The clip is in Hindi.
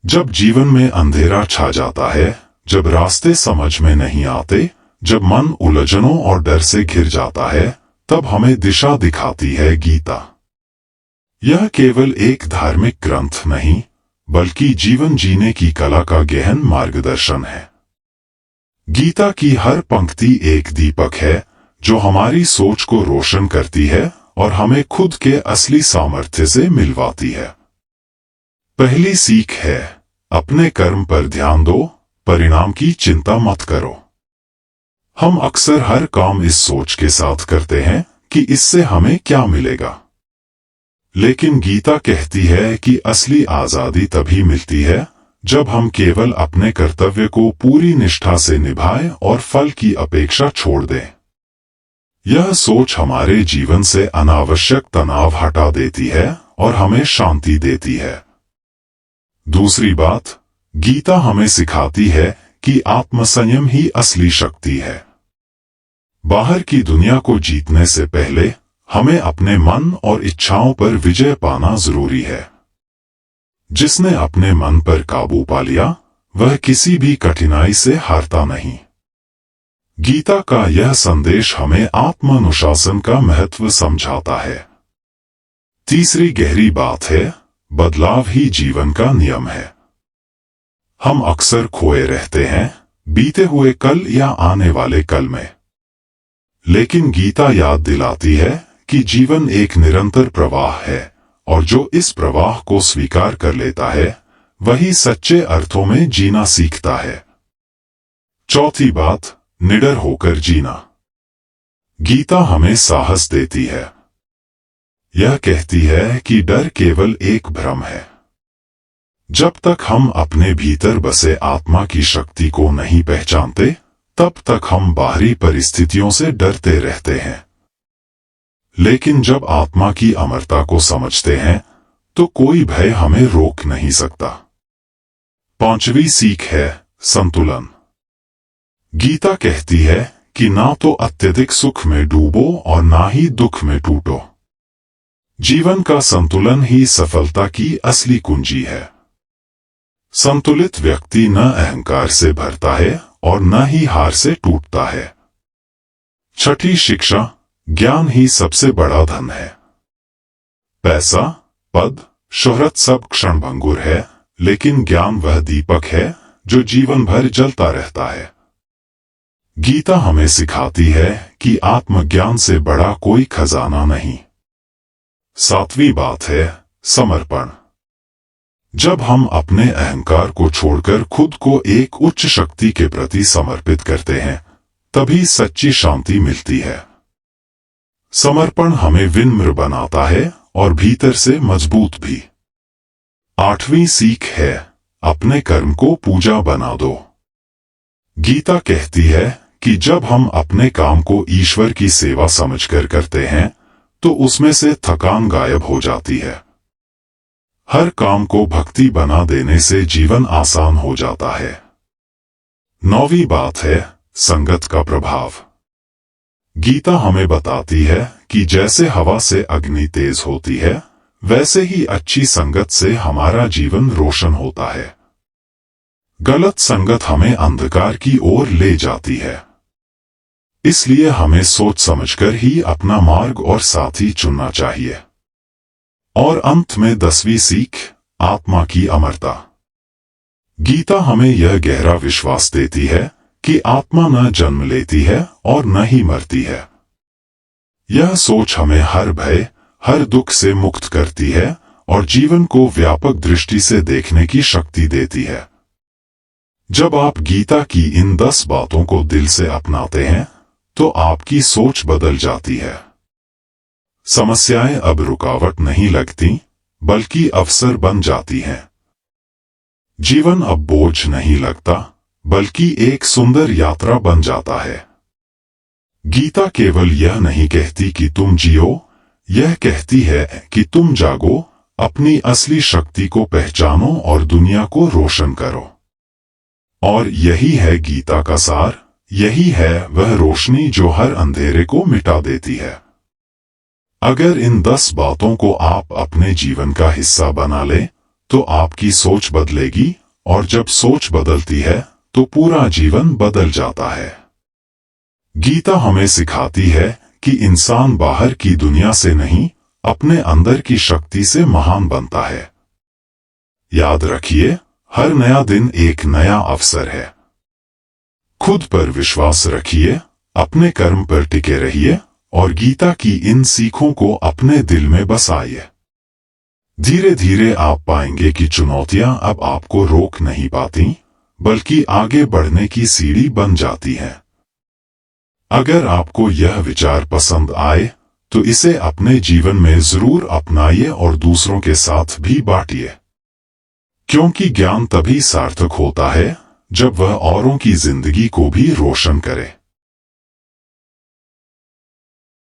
जब जीवन में अंधेरा छा जाता है, जब रास्ते समझ में नहीं आते, जब मन उलझनों और डर से घिर जाता है, तब हमें दिशा दिखाती है गीता। यह केवल एक धार्मिक ग्रंथ नहीं, बल्कि जीवन जीने की कला का गहन मार्गदर्शन है। गीता की हर पंक्ति एक दीपक है जो हमारी सोच को रोशन करती है और हमें खुद के असली सामर्थ्य से मिलवाती है। पहली सीख है, अपने कर्म पर ध्यान दो, परिणाम की चिंता मत करो। हम अक्सर हर काम इस सोच के साथ करते हैं कि इससे हमें क्या मिलेगा। लेकिन गीता कहती है कि असली आजादी तभी मिलती है जब हम केवल अपने कर्तव्य को पूरी निष्ठा से निभाएं और फल की अपेक्षा छोड़ दें। यह सोच हमारे जीवन से अनावश्यक तनाव हटा देती है और हमें शांति देती है। दूसरी बात, गीता हमें सिखाती है कि आत्मसंयम ही असली शक्ति है। बाहर की दुनिया को जीतने से पहले हमें अपने मन और इच्छाओं पर विजय पाना जरूरी है। जिसने अपने मन पर काबू पा लिया, वह किसी भी कठिनाई से हारता नहीं। गीता का यह संदेश हमें आत्मानुशासन का महत्व समझाता है। तीसरी गहरी बात है, बदलाव ही जीवन का नियम है। हम अक्सर खोए रहते हैं, बीते हुए कल या आने वाले कल में। लेकिन गीता याद दिलाती है कि जीवन एक निरंतर प्रवाह है और जो इस प्रवाह को स्वीकार कर लेता है, वही सच्चे अर्थों में जीना सीखता है। चौथी बात, निडर होकर जीना। गीता हमें साहस देती है। यह कहती है कि डर केवल एक भ्रम है। जब तक हम अपने भीतर बसे आत्मा की शक्ति को नहीं पहचानते, तब तक हम बाहरी परिस्थितियों से डरते रहते हैं। लेकिन जब आत्मा की अमरता को समझते हैं, तो कोई भय हमें रोक नहीं सकता। पांचवी सीख है, संतुलन। गीता कहती है कि ना तो अत्यधिक सुख में डूबो और ना ही दुख में टूटो। जीवन का संतुलन ही सफलता की असली कुंजी है। संतुलित व्यक्ति न अहंकार से भरता है और न ही हार से टूटता है। छठी शिक्षा, ज्ञान ही सबसे बड़ा धन है। पैसा, पद, शोहरत सब क्षणभंगुर है, लेकिन ज्ञान वह दीपक है जो जीवन भर जलता रहता है। गीता हमें सिखाती है कि आत्मज्ञान से बड़ा कोई खजाना नहीं। सातवीं बात है, समर्पण। जब हम अपने अहंकार को छोड़कर खुद को एक उच्च शक्ति के प्रति समर्पित करते हैं, तभी सच्ची शांति मिलती है। समर्पण हमें विनम्र बनाता है और भीतर से मजबूत भी। आठवीं सीख है, अपने कर्म को पूजा बना दो। गीता कहती है कि जब हम अपने काम को ईश्वर की सेवा समझकर करते हैं, तो उसमें से थकान गायब हो जाती है। हर काम को भक्ति बना देने से जीवन आसान हो जाता है। नौवीं बात है, संगत का प्रभाव। गीता हमें बताती है कि जैसे हवा से अग्नि तेज होती है, वैसे ही अच्छी संगत से हमारा जीवन रोशन होता है। गलत संगत हमें अंधकार की ओर ले जाती है। इसलिए हमें सोच समझकर ही अपना मार्ग और साथी चुनना चाहिए। और अंत में 10वीं सीख, आत्मा की अमरता। गीता हमें यह गहरा विश्वास देती है कि आत्मा न जन्म लेती है और न ही मरती है। यह सोच हमें हर भय, हर दुख से मुक्त करती है और जीवन को व्यापक दृष्टि से देखने की शक्ति देती है। जब आप गीता की इन 10 बातों को दिल से अपनाते हैं, तो आपकी सोच बदल जाती है। समस्याएं अब रुकावट नहीं लगती, बल्कि अवसर बन जाती हैं। जीवन अब बोझ नहीं लगता, बल्कि एक सुंदर यात्रा बन जाता है। गीता केवल यह नहीं कहती कि तुम जियो, यह कहती है कि तुम जागो, अपनी असली शक्ति को पहचानो और दुनिया को रोशन करो। और यही है गीता का सार, यही है वह रोशनी जो हर अंधेरे को मिटा देती है। अगर इन 10 बातों को आप अपने जीवन का हिस्सा बना लें, तो आपकी सोच बदलेगी, और जब सोच बदलती है तो पूरा जीवन बदल जाता है। गीता हमें सिखाती है कि इंसान बाहर की दुनिया से नहीं, अपने अंदर की शक्ति से महान बनता है। याद रखिए, हर नया दिन एक नया अवसर है। खुद पर विश्वास रखिए, अपने कर्म पर टिके रहिए और गीता की इन सीखों को अपने दिल में बसाइए। धीरे धीरे आप पाएंगे कि चुनौतियां अब आपको रोक नहीं पाती, बल्कि आगे बढ़ने की सीढ़ी बन जाती हैं। अगर आपको यह विचार पसंद आए तो इसे अपने जीवन में जरूर अपनाइए और दूसरों के साथ भी बांटिए, क्योंकि ज्ञान तभी सार्थक होता है जब वह औरों की जिंदगी को भी रोशन करे।